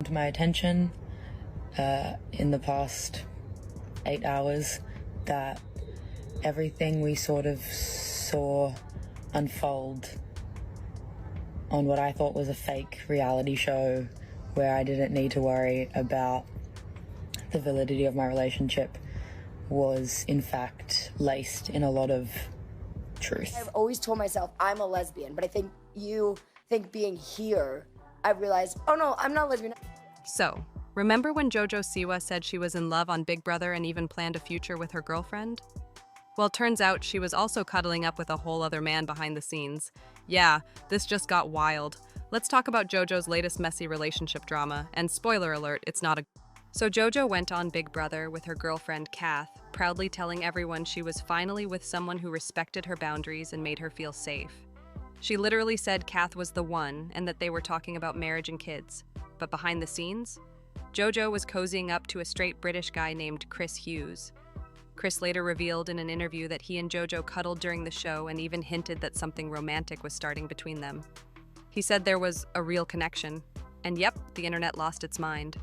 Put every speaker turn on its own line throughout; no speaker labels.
to my attention in the past 8 hours that everything we sort of saw unfold on what I thought was a fake reality show where I didn't need to worry about the validity of my relationship was in fact laced in a lot of truth.
I've always told myself I'm a lesbian, but I think being here, I realized, oh no, I'm not lesbian.
So, remember when JoJo Siwa said she was in love on Big Brother and even planned a future with her girlfriend? Well, turns out she was also cuddling up with a whole other man behind the scenes. Yeah, this just got wild. Let's talk about JoJo's latest messy relationship drama, and spoiler alert, it's not a... So JoJo went on Big Brother with her girlfriend Kath, proudly telling everyone she was finally with someone who respected her boundaries and made her feel safe. She literally said Kath was the one and that they were talking about marriage and kids. But behind the scenes, JoJo was cozying up to a straight British guy named Chris Hughes. Chris later revealed in an interview that he and JoJo cuddled during the show and even hinted that something romantic was starting between them. He said there was a real connection, and yep, the internet lost its mind.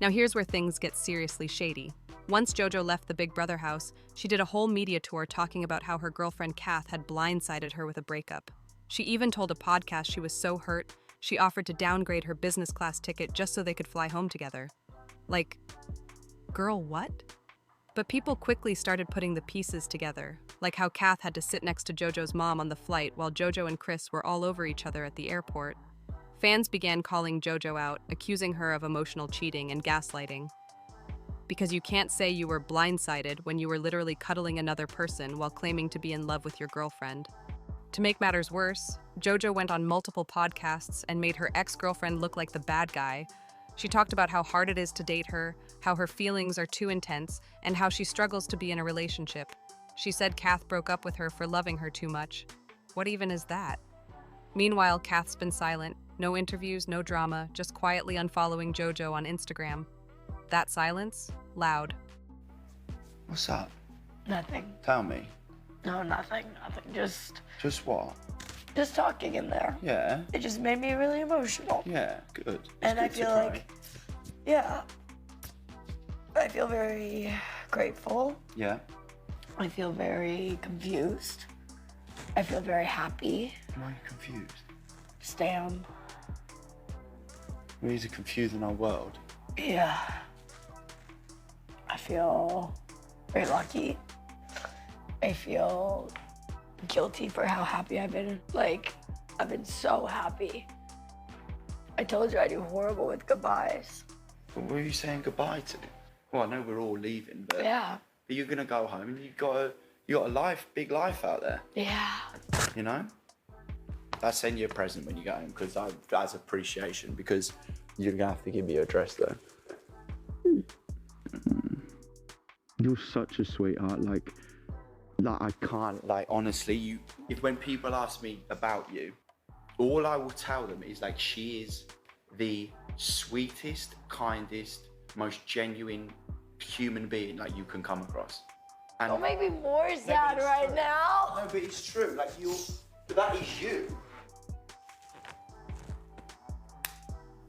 Now here's where things get seriously shady. Once JoJo left the Big Brother house, she did a whole media tour talking about how her girlfriend Cath had blindsided her with a breakup. She even told a podcast she was so hurt, she offered to downgrade her business class ticket just so they could fly home together. Like, girl, what? But people quickly started putting the pieces together, like how Kath had to sit next to JoJo's mom on the flight while JoJo and Chris were all over each other at the airport. Fans began calling JoJo out, accusing her of emotional cheating and gaslighting. Because you can't say you were blindsided when you were literally cuddling another person while claiming to be in love with your girlfriend. To make matters worse, JoJo went on multiple podcasts and made her ex-girlfriend look like the bad guy. She talked about how hard it is to date her, how her feelings are too intense, and how she struggles to be in a relationship. She said Kath broke up with her for loving her too much. What even is that? Meanwhile, Kath's been silent. No interviews, no drama, just quietly unfollowing JoJo on Instagram. That silence? Loud.
What's up?
Nothing.
Tell me.
No, nothing. Just
what?
Just talking in there.
Yeah.
It just made me really emotional.
Yeah, good.
And I feel like, yeah, I feel very grateful.
Yeah.
I feel very confused. I feel very happy.
Why are you confused?
Stan.
We're confused in our world.
Yeah. I feel very lucky. I feel guilty for how happy I've been. Like, I've been so happy. I told you I do horrible with goodbyes.
What were you saying goodbye to? Well, I know we're all leaving, but
Yeah.
But you're gonna go home and you got a life, big life out there.
Yeah.
You know? I'll send you a present when you go home because that's appreciation because you're gonna have to give me your address though. You're such a sweetheart, like I can't, like honestly, if when people ask me about you, all I will tell them is like she is the sweetest, kindest, most genuine human being like you can come across. And
Don't make me more sad right now.
no, but it's true, like that is you.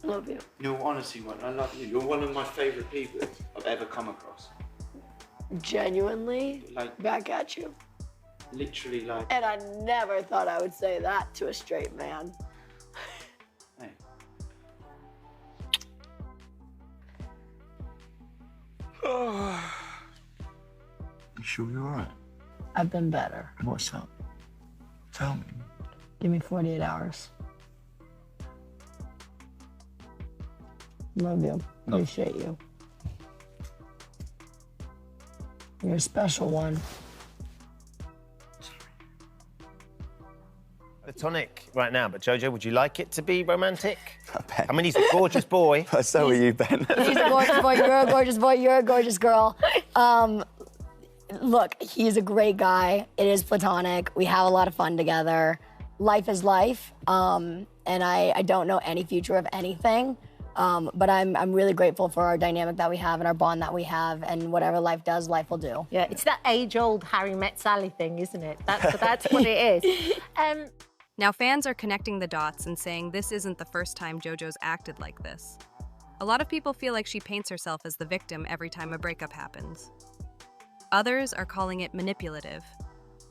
Love you.
No, honestly, man, I love you. You're one of my favorite people I've ever come across.
Genuinely,
Like-
back at you.
Literally, like,
And I never thought I would say that to a straight man.
hey. You sure you're alright?
I've been better.
What's up? Tell me.
Give me 48 hours. Love you. Appreciate you. You're a special one.
Platonic right now, but JoJo, would you like it to be romantic?
Ben.
I mean, he's a gorgeous boy.
So are you, Ben.
He's a gorgeous boy, you're a gorgeous boy, you're a gorgeous girl. Look, he's a great guy. It is platonic. We have a lot of fun together. Life is life, and I don't know any future of anything. But I'm really grateful for our dynamic that we have and our bond that we have, and whatever life does, life will do.
Yeah, it's that age-old Harry met Sally thing, isn't it? That's what it is.
Now fans are connecting the dots and saying this isn't the first time JoJo's acted like this. A lot of people feel like she paints herself as the victim every time a breakup happens. Others are calling it manipulative.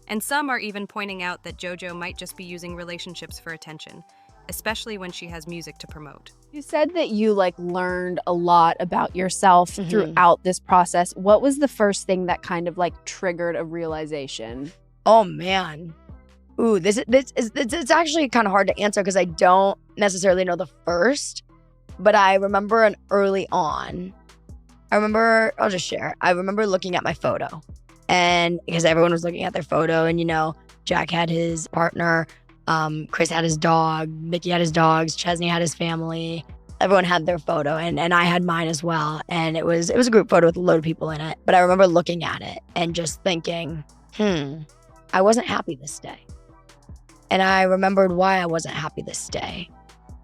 And some are even pointing out that JoJo might just be using relationships for attention, especially when she has music to promote.
You said that you learned a lot about yourself throughout this process. What was the first thing that kind of triggered a realization?
Oh man. Ooh, it's actually kind of hard to answer because I don't necessarily know the first, but I remember early on. I'll just share. I remember looking at my photo, and because everyone was looking at their photo, and Jack had his partner, Chris had his dog, Mickey had his dogs, Chesney had his family. Everyone had their photo, and I had mine as well. And it was a group photo with a load of people in it. But I remember looking at it and just thinking, I wasn't happy this day. And I remembered why I wasn't happy this day.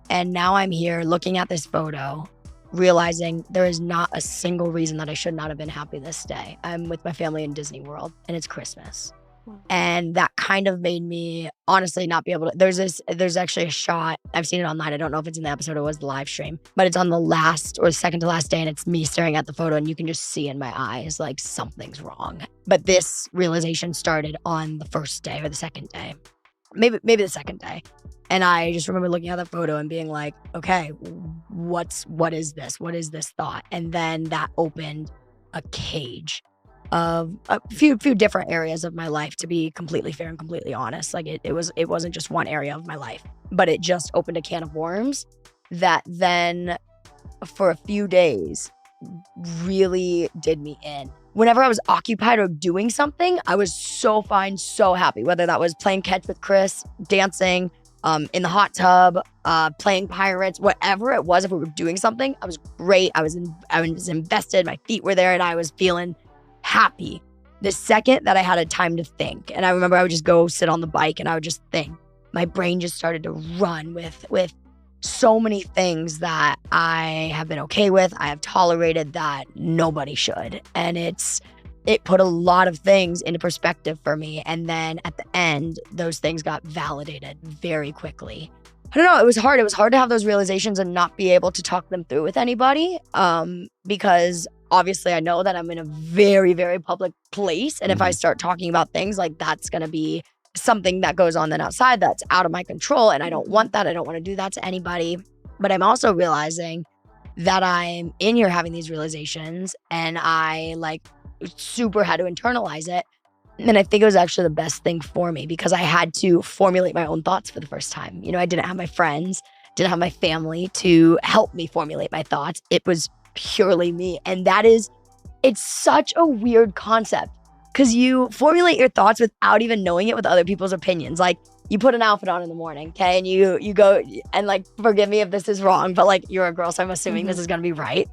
And now I'm here looking at this photo, realizing there is not a single reason that I should not have been happy this day. I'm with my family in Disney World, and it's Christmas. And that kind of made me honestly not be able to. There's actually a shot. I've seen it online. I don't know if it's in the episode or was the live stream, but it's on the last or second to last day, and it's me staring at the photo, and you can just see in my eyes something's wrong. But this realization started on the first day or the second day. Maybe the second day. And I just remember looking at the photo and being like, okay, what is this? What is this thought? And then that opened a cage of a few different areas of my life, to be completely fair and completely honest. It wasn't just one area of my life, but it just opened a can of worms that then for a few days really did me in. Whenever I was occupied or doing something, I was so fine, so happy. Whether that was playing catch with Chris, dancing, in the hot tub, playing pirates, whatever it was, if we were doing something, I was great. I was invested, my feet were there, and I was feeling happy. The second that I had a time to think, and I remember I would just go sit on the bike and I would just think, my brain just started to run with so many things that I have been okay with, I have tolerated that nobody should. And it put a lot of things into perspective for me. And then at the end, those things got validated very quickly. I don't know, it was hard. It was hard to have those realizations and not be able to talk them through with anybody, because obviously I know that I'm in a very, very public place. And if I start talking about things, that's going to be something that goes on then outside that's out of my control. And I don't want that. I don't want to do that to anybody. But I'm also realizing that I'm in here having these realizations, and I super had to internalize it. And I think it was actually the best thing for me, because I had to formulate my own thoughts for the first time. I didn't have my friends, didn't have my family to help me formulate my thoughts. It was purely me. And it's such a weird concept, because you formulate your thoughts without even knowing it with other people's opinions. You put an outfit on in the morning, okay? And you go, and forgive me if this is wrong, but you're a girl, so I'm assuming this is gonna be right.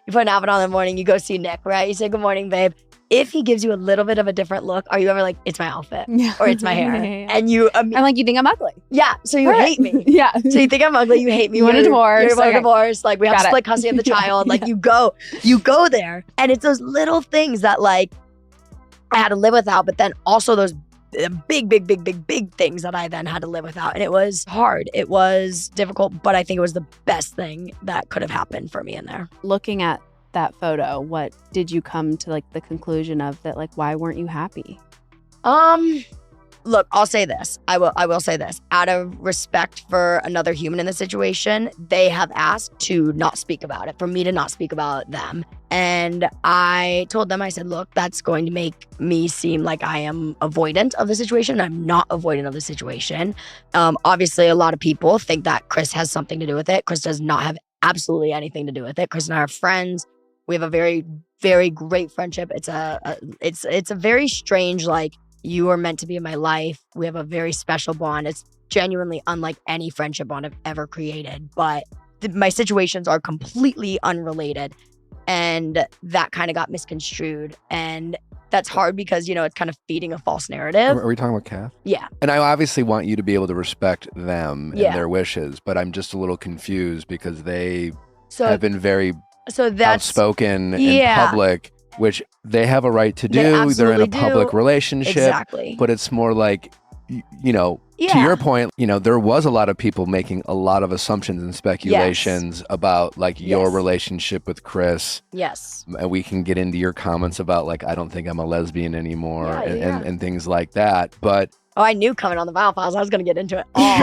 You put an outfit on in the morning, you go see Nick, right? You say, good morning, babe. If he gives you a little bit of a different look, are you ever it's my outfit or it's my hair? And you,
I'm you think I'm ugly.
Yeah, so you hate me.
Yeah.
So you think I'm ugly, you hate me.
You want a divorce.
You want a divorce. We have split custody of the child. You go there. And it's those little things that I had to live without, but then also those big things that I then had to live without. And it was hard. It was difficult, but I think it was the best thing that could have happened for me in there.
Looking at that photo, what did you come to the conclusion of that? Why weren't you happy?
Look, I'll say this. I will say this. Out of respect for another human in the situation, they have asked to not speak about it, for me to not speak about them. And I told them, I said, look, that's going to make me seem like I am avoidant of the situation. I'm not avoidant of the situation. Obviously, a lot of people think that Chris has something to do with it. Chris does not have absolutely anything to do with it. Chris and I are friends. We have a very, very great friendship. It's a very strange, you are meant to be in my life. We have a very special bond. It's genuinely unlike any friendship bond I've ever created. But my situations are completely unrelated. And that kind of got misconstrued. And that's hard because, it's kind of feeding a false narrative.
Are we talking about Cath?
Yeah.
And I obviously want you to be able to respect them and their wishes. But I'm just a little confused because they have been very outspoken in public, which they have a right to do. They're in a public relationship.
Exactly.
But it's more you know, to your point, you know, there was a lot of people making a lot of assumptions and speculations about like your relationship with Chris.
Yes.
And we can get into your comments about like, I don't think I'm a lesbian anymore and things like that. But
oh, I knew coming on the Vial Files, I was going to get into it all.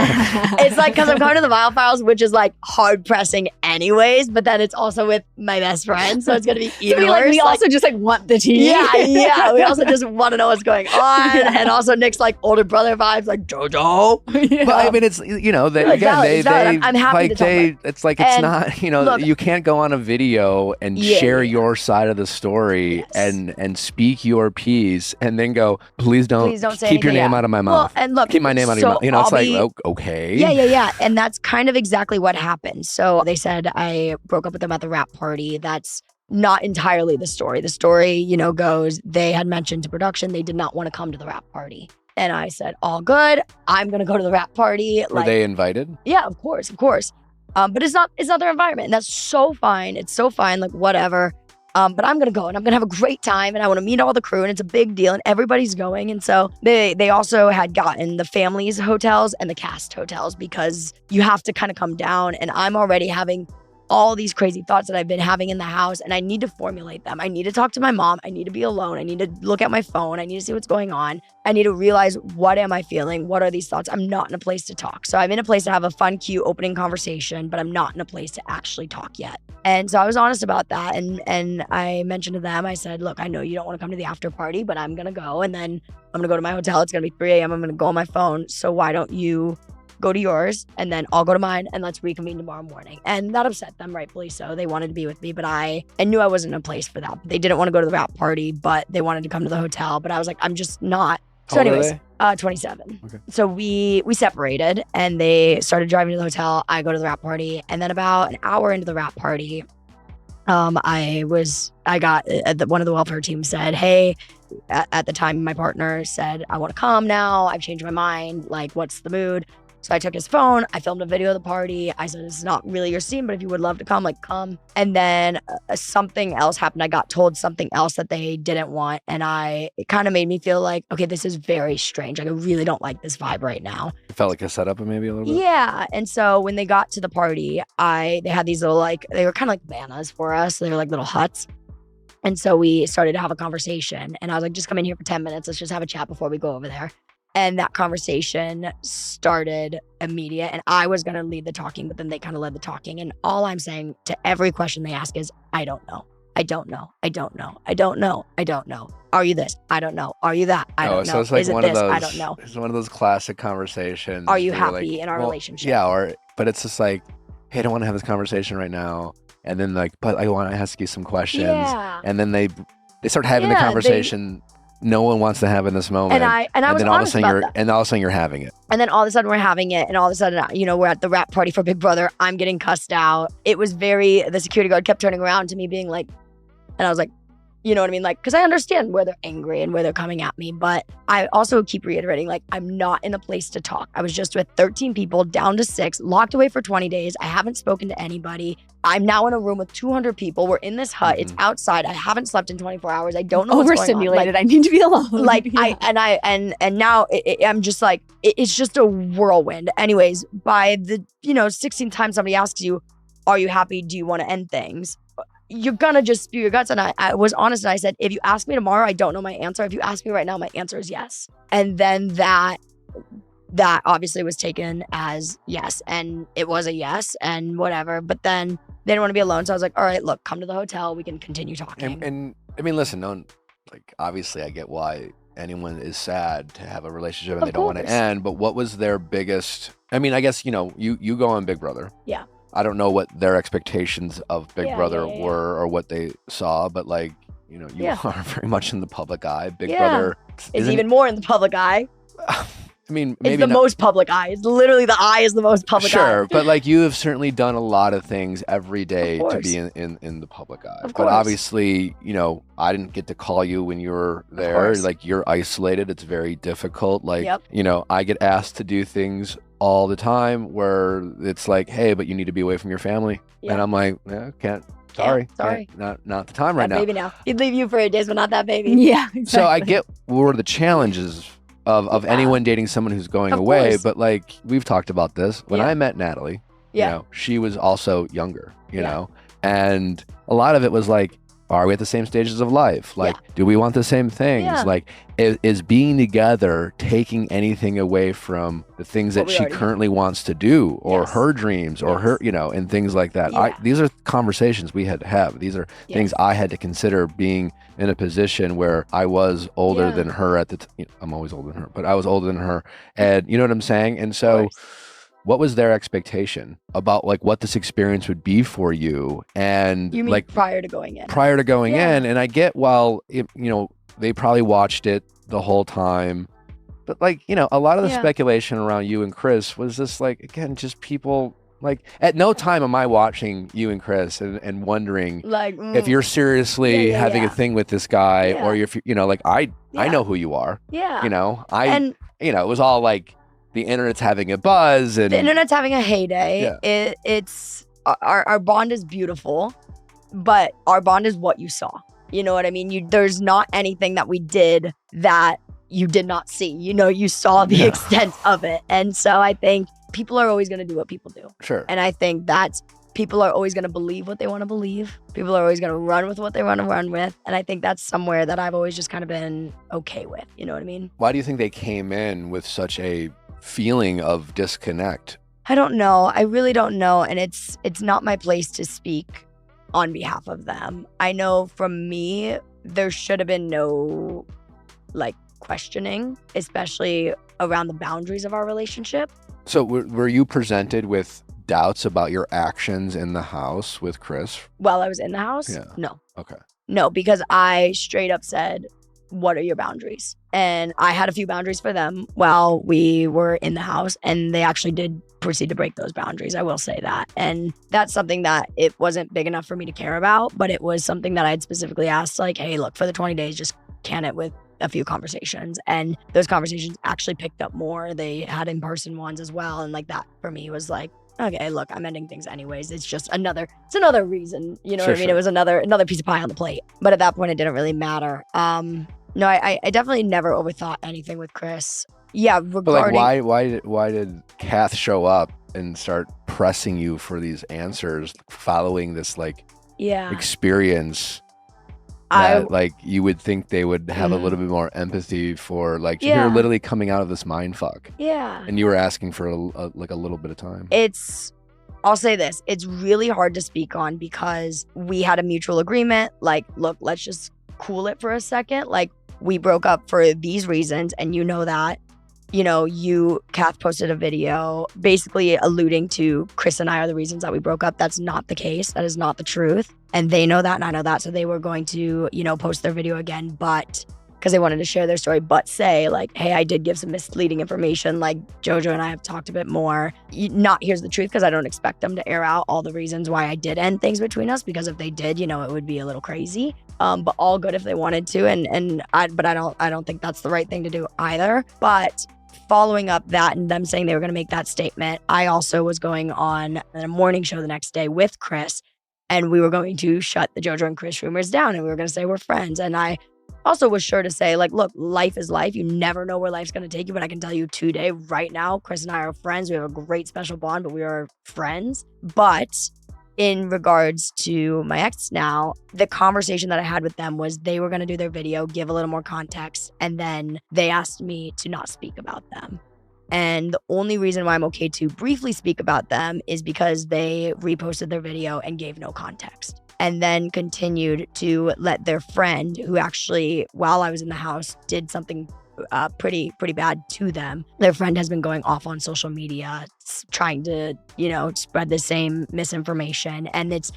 It's like, because I'm coming to the Vial Files, which is like hard pressing anyways, but then it's also with my best friend, so it's going to be even worse.
Like, we also just like want the tea.
Yeah. We also just want to know what's going on. And also Nick's like older brother vibes, like JoJo.
Well, I mean, it's, you know, they, again,
I'm happy
like
to talk about it.
It's like, it's not, you know, look, you can't go on a video and share your side of the story and speak your piece and then go, please don't say keep your name out of my mouth.
Well, and look,
keep my name out of your mouth. You know, it's like, okay.
Yeah. And that's kind of exactly what happened. So they said I broke up with them at the rap party. That's not entirely the story. The story, you know, goes, they had mentioned to production they did not want to come to the rap party. And I said, all good. I'm going to go to the rap party.
Were they invited?
Yeah, of course. But it's not their environment. And that's so fine. It's so fine. Like, whatever. But I'm going to go and I'm going to have a great time and I want to meet all the crew and it's a big deal and everybody's going. And so they also had gotten the family's hotels and the cast hotels because you have to kind of come down, and I'm already having all these crazy thoughts that I've been having in the house and I need to formulate them. I need to talk to my mom. I need to be alone. I need to look at my phone. I need to see what's going on. I need to realize, what am I feeling? What are these thoughts? I'm not in a place to talk. So I'm in a place to have a fun, cute opening conversation, but I'm not in a place to actually talk yet. And so I was honest about that. And I mentioned to them, I said, look, I know you don't want to come to the after party, but I'm going to go. And then I'm going to go to my hotel. It's going to be 3 a.m. I'm going to go on my phone. So why don't you go to yours and then I'll go to mine and let's reconvene tomorrow morning. And that upset them, rightfully so. They wanted to be with me, but I knew I wasn't in a place for that. They didn't want to go to the rap party, but they wanted to come to the hotel. But I was like, I'm just not. So anyways, 27. Okay. So we separated and they started driving to the hotel. I go to the rap party. And then about an hour into the rap party, one of the welfare team said, hey, at the time my partner said, I want to come now. I've changed my mind. Like, what's the mood? So I took his phone, I filmed a video of the party. I said, this is not really your scene, but if you would love to come, like, come. And then something else happened. I got told something else that they didn't want. And it kind of made me feel like, okay, this is very strange. Like, I really don't like this vibe right now.
It felt like a setup maybe a little bit?
Yeah. And so when they got to the party, they had these little, like, they were kind of like bananas for us. They were like little huts. And so we started to have a conversation. And I was like, just come in here for 10 minutes. Let's just have a chat before we go over there. And that conversation started immediate. And I was going to lead the talking, but then they kind of led the talking. And all I'm saying to every question they ask is, I don't know. I don't know. I don't know. I don't know. I don't know. Are you this? I don't know. Are you that? I don't know.
So it's like
is it
one
this?
Of those,
I don't know.
It's one of those classic conversations.
Are you happy in our relationship?
Yeah. But it's just like, hey, I don't want to have this conversation right now. And then like, but I want to ask you some questions. Yeah. And then they start having the conversation no one wants to have in this moment.
And I was honest about that.
And all of a sudden you're having it.
And then all of a sudden we're having it. And all of a sudden, you know, we're at the rap party for Big Brother. I'm getting cussed out. It was the security guard kept turning around to me being like, and I was like, you know what I mean? Like, because I understand where they're angry and where they're coming at me. But I also keep reiterating, like, I'm not in a place to talk. I was just with 13 people, down to 6, locked away for 20 days. I haven't spoken to anybody. I'm now in a room with 200 people. We're in this hut. It's outside. I haven't slept in 24 hours. I don't know what's going on.
Overstimulated. Like, I need to be alone.
Like, and now I'm just like, it's just a whirlwind. Anyways, by the, 16th time somebody asks you, are you happy? Do you want to end things? You're gonna just spew your guts. And I was honest and I said, if you ask me tomorrow, I don't know my answer. If you ask me right now, my answer is yes. And then that obviously was taken as yes. And it was a yes and whatever. But then they didn't want to be alone. So I was like, all right, look, come to the hotel. We can continue talking.
And I mean, listen, obviously I get why anyone is sad to have a relationship and they don't want to end. But what was their biggest, I mean, I guess, you go on Big Brother.
Yeah.
I don't know what their expectations of Big Brother were or what they saw, but you are very much in the public eye. Big Brother
is even more in the public eye.
I mean, maybe
it's the most public eye. It's literally the eye is the most public eye.
Sure, but you have certainly done a lot of things every day to be in the public eye. But obviously, I didn't get to call you when you were there. Like, you're isolated. It's very difficult. I get asked to do things all the time where it's like, hey, but you need to be away from your family. Yep. And I'm like, can't. Sorry. Not the time right now.
Baby now. He'd leave you for a days, but not that baby.
Yeah. Exactly.
So I get what are the challenges of anyone dating someone who's going away. But like we've talked about this. When I met Natalie, you know, she was also younger, you know, and a lot of it was like, are we at the same stages of life? Like, do we want the same things? Like, is being together taking anything away from the things that she currently wants to do, or her dreams, or her, you know, and things like that? These are conversations we had to have. These are things I had to consider being in a position where I was older than her at the you know, I'm always older than her, but I was older than her. And you know what I'm saying? And so what was their expectation about like what this experience would be for you? And
you mean
like
prior to going in?
Prior to going in, and I get, well, you know, they probably watched it the whole time, but like, you know, a lot of the speculation around you and Chris was just like, again, just people like, at no time am I watching you and Chris and wondering like if you're seriously having a thing with this guy, or if you know, like I know who you are. You know, you know, it was all like, the internet's having a buzz, and
the internet's having a heyday. It's our bond is beautiful, but our bond is what you saw. You know what I mean? There's not anything that we did that you did not see. You know, you saw the extent of it. And so I think people are always going to do what people do.
Sure.
And I think that's, people are always going to believe what they want to believe. People are always going to run with what they want to run with. And I think that's somewhere that I've always just kind of been okay with. You know what I mean?
Why do you think they came in with such a feeling of disconnect?
I don't know. I really don't know. And it's not my place to speak on behalf of them. I know from me, there should have been no like questioning, especially around the boundaries of our relationship.
So were you presented with doubts about your actions in the house with Chris?
While I was in the house? No.
Okay.
No, because I straight up said, what are your boundaries? And I had a few boundaries for them while we were in the house, and they actually did proceed to break those boundaries. I will say that. And that's something that it wasn't big enough for me to care about, but it was something that I had specifically asked, like, hey, look, for the 20 days, just can it with a few conversations. And those conversations actually picked up more. They had in-person ones as well. And like that for me was like, okay, look, I'm ending things anyways. It's just another reason, you know what I mean? It was another piece of pie on the plate. But at that point, it didn't really matter. No, I definitely never overthought anything with Chris. Yeah, regarding...
But like, why did Cath show up and start pressing you for these answers following this like experience that like you would think they would have a little bit more empathy for, like you're literally coming out of this mind fuck.
Yeah.
And you were asking for like a little bit of time.
I'll say this, it's really hard to speak on because we had a mutual agreement. Like, look, let's just cool it for a second. Like, we broke up for these reasons, and you know that. You know, Cath posted a video basically alluding to Chris and I are the reasons that we broke up. That's not the case. That is not the truth. And they know that, and I know that. So they were going to, you know, post their video again, but because they wanted to share their story, but say like, hey, I did give some misleading information. Like JoJo and I have talked a bit more. Here's the truth, because I don't expect them to air out all the reasons why I did end things between us, because if they did, you know, it would be a little crazy. But all good if they wanted to, but I don't think that's the right thing to do either. But following up that and them saying they were going to make that statement, I also was going on a morning show the next day with Chris, and we were going to shut the JoJo and Chris rumors down, and we were going to say we're friends. And I also was sure to say, like, look, life is life. You never know where life's going to take you, but I can tell you today, right now, Chris and I are friends. We have a great special bond, but we are friends. But in regards to my ex now, the conversation that I had with them was they were going to do their video, give a little more context, and then they asked me to not speak about them. And the only reason why I'm okay to briefly speak about them is because they reposted their video and gave no context. And then continued to let their friend, who actually, while I was in the house, did something pretty bad to them. Their friend has been going off on social media, trying to, you know, spread the same misinformation, and it's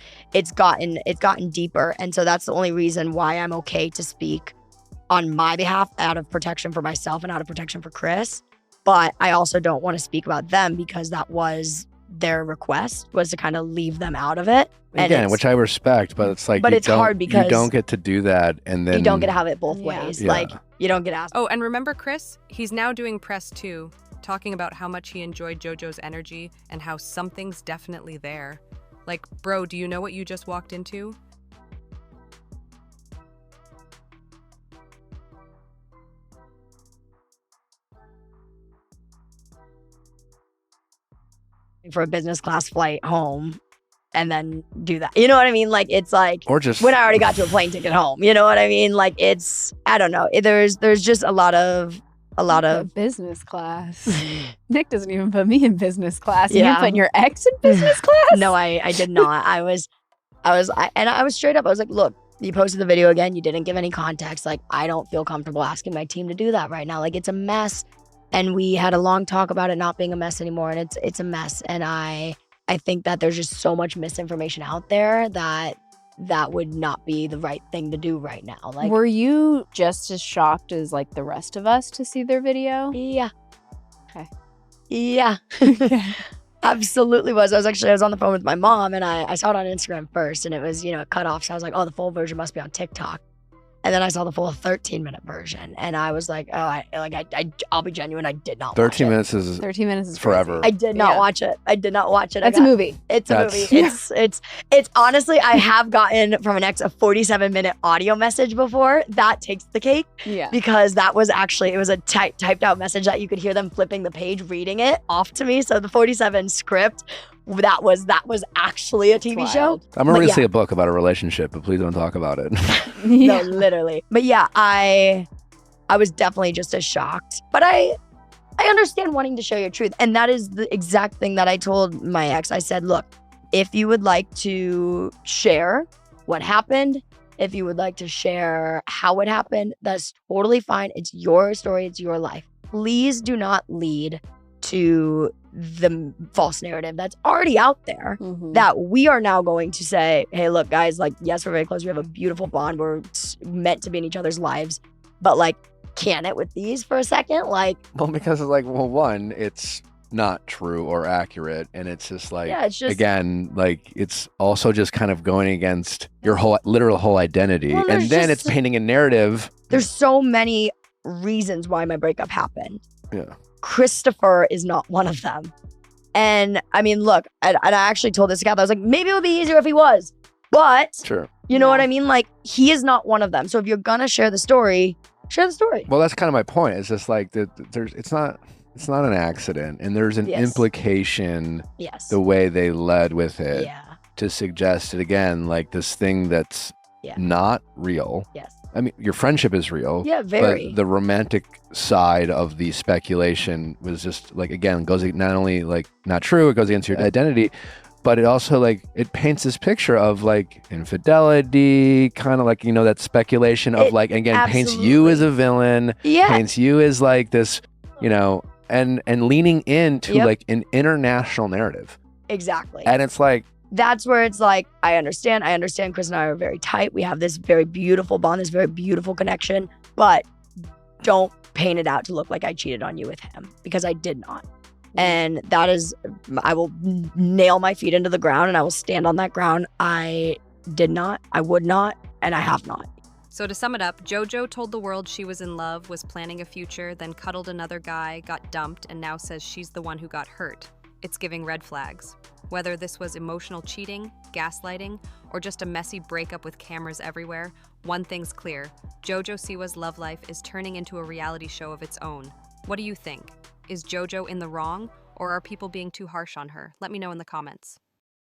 gotten deeper. And so that's the only reason why I'm okay to speak on my behalf, out of protection for myself and out of protection for Chris. But I also don't want to speak about them because that was their request, was to kind of leave them out of it.
Again, which I respect, but it's like,
but it's hard because
you don't get to do that, and then
you don't get to have it both ways. Like, you don't get asked.
Oh, and remember Chris? He's now doing press too, talking about how much he enjoyed JoJo's energy and how something's definitely there. Like, bro, do you know what you just walked into?
for a business class flight home and then do that. You know what I mean? Like, it's like,
Or just
when I already got to a plane ticket home, you know what I mean? Like, it's, I don't know. There's just a lot of
business class. Nick doesn't even put me in business class.
Yeah.
You putting your ex in business class?
No, I did not. I was straight up. I was like, look, you posted the video again. You didn't give any context. Like, I don't feel comfortable asking my team to do that right now. Like, it's a mess. And we had a long talk about it not being a mess anymore. And it's a mess. And I think that there's just so much misinformation out there that would not be the right thing to do right now. Like,
were you just as shocked as like the rest of us to see their video?
Yeah.
Okay.
Yeah. Absolutely was. I was on the phone with my mom and I saw it on Instagram first and it was, cut off. So I was like, oh, the full version must be on TikTok. And then I saw the full 13-minute version and I was like, oh, I'll be genuine. I did not watch
13
it.
minutes is
13 minutes is
forever.
I did not watch it. I did not watch it.
That's a movie.
It's a movie. It's honestly, I have gotten from an ex a 47-minute audio message before. That takes the cake.
Yeah.
Because that was actually, it was a typed out message that you could hear them flipping the page, reading it off to me. So the 47 script, that was actually a TV show.
I'm ready to see a book about a relationship, but please don't talk about it.
No, literally. But yeah, I was definitely just as shocked. But I understand wanting to share your truth. And that is the exact thing that I told my ex. I said, look, if you would like to share what happened, if you would like to share how it happened, that's totally fine. It's your story. It's your life. Please do not lead to the false narrative that's already out there that we are now going to say, hey, look, guys, like, yes, we're very close. We have a beautiful bond. We're meant to be in each other's lives. But like, can it with these for a second? Like,
well, because it's like, well, one, it's not true or accurate. And it's just like, again, like, it's also just kind of going against your literal whole identity.
Well,
and then it's painting a narrative.
There's so many reasons why my breakup happened.
Yeah.
Christopher is not one of them. And I mean, look, and I actually told this to Kath, I was like, maybe it would be easier if he was. But, you know what I mean? Like, he is not one of them. So if you're going to share the story, share the story.
Well, that's kind of my point. It's just like, it's not an accident. And there's an implication the way they led with it to suggest it again, like this thing that's not real.
Yes.
I mean, your friendship is real.
Yeah, very.
But the romantic side of the speculation was just like, again, goes not only like not true, it goes against your identity, but it also like, it paints this picture of like infidelity, kind of like, that speculation of like, again, paints you as a villain, paints you as like this, and leaning into like an international narrative.
Exactly.
And it's like,
that's where it's like, I understand. Chris and I are very tight. We have this very beautiful bond, this very beautiful connection, but don't paint it out to look like I cheated on you with him, because I did not. And that is, I will nail my feet into the ground and I will stand on that ground. I did not, I would not, and I have not.
So to sum it up, JoJo told the world she was in love, was planning a future, then cuddled another guy, got dumped, and now says she's the one who got hurt. It's giving red flags. Whether this was emotional cheating, gaslighting, or just a messy breakup with cameras everywhere, one thing's clear. JoJo Siwa's love life is turning into a reality show of its own. What do you think? Is JoJo in the wrong, or are people being too harsh on her? Let me know in the comments.